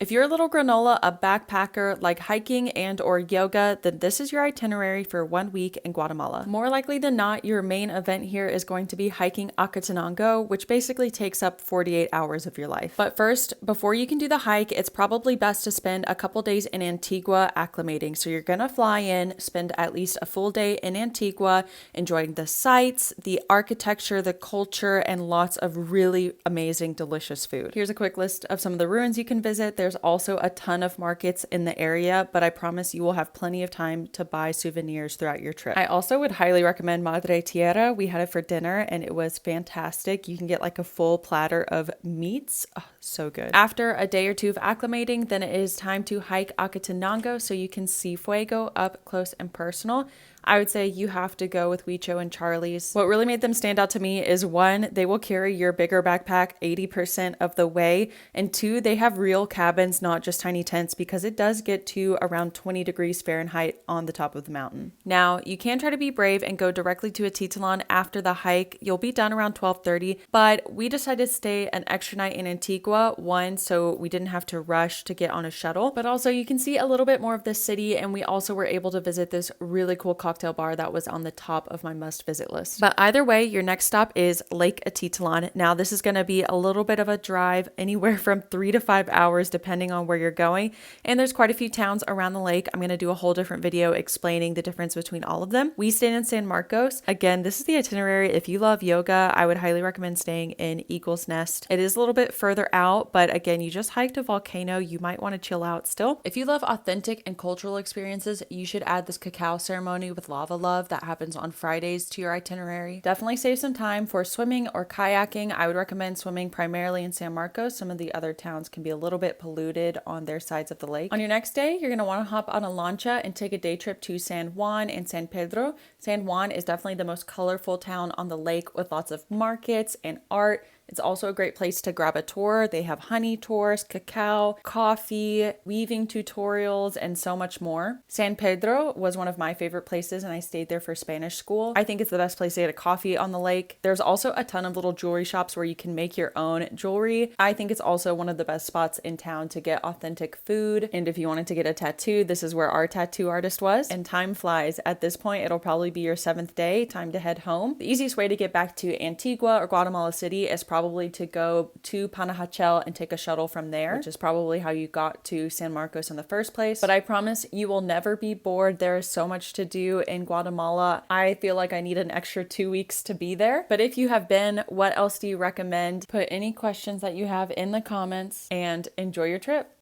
If you're a little granola, a backpacker, like hiking and or yoga, then this is your itinerary for 1 week in Guatemala. More likely than not, your main event here is going to be hiking Acatenango, which basically takes up 48 hours of your life. But first, before you can do the hike, it's probably best to spend a couple days in Antigua acclimating. So you're gonna fly in, spend at least a full day in Antigua, enjoying the sights, the architecture, the culture, and lots of really amazing, delicious food. Here's a quick list of some of the ruins you can visit. There's also a ton of markets in the area, but I promise you will have plenty of time to buy souvenirs throughout your trip. I also would highly recommend Madre Tierra. We had it for dinner and it was fantastic. You can get like a full platter of meats. Oh, so good. After a day or two of acclimating, then it is time to hike Acatenango so you can see Fuego up close and personal. I would say you have to go with Huicho and Charlie's. What really made them stand out to me is one, they will carry your bigger backpack 80% of the way, and two, they have real cabins, not just tiny tents, because it does get to around 20 degrees Fahrenheit on the top of the mountain. Now, you can try to be brave and go directly to Atitlan after the hike. You'll be done around 12:30, but we decided to stay an extra night in Antigua, one, so we didn't have to rush to get on a shuttle, but also you can see a little bit more of the city, and we also were able to visit this really cool cocktail bar that was on the top of my must visit list. But either way, your next stop is Lake Atitlan. Now this is going to be a little bit of a drive, anywhere from 3 to 5 hours depending on where you're going, and there's quite a few towns around the lake. I'm going to do a whole different video explaining the difference between all of them. We stayed in San Marcos. Again, this is the itinerary. If you love yoga, I would highly recommend staying in Eagle's Nest. It is a little bit further out, but again, you just hiked a volcano, you might want to chill out still. If you love authentic and cultural experiences, you should add this cacao ceremony with lava love that happens on Fridays to your itinerary. Definitely save some time for swimming or kayaking. I would recommend swimming primarily in San Marcos. Some of the other towns can be a little bit polluted on their sides of the lake. On your next day, you're going to want to hop on a lancha and take a day trip to San Juan and San Pedro. San Juan is definitely the most colorful town on the lake with lots of markets and art. It's also a great place to grab a tour. They have honey tours, cacao, coffee, weaving tutorials, and so much more. San Pedro was one of my favorite places, and I stayed there for Spanish school. I think it's the best place to get a coffee on the lake. There's also a ton of little jewelry shops where you can make your own jewelry. I think it's also one of the best spots in town to get authentic food. And if you wanted to get a tattoo, this is where our tattoo artist was. And time flies. At this point, it'll probably be your 7th day. Time to head home. The easiest way to get back to Antigua or Guatemala City is probably to go to Panajachel and take a shuttle from there, which is probably how you got to San Marcos in the first place. But I promise you will never be bored. There is so much to do in Guatemala. I feel like I need an extra 2 weeks to be there. But if you have been, what else do you recommend? Put any questions that you have in the comments and enjoy your trip.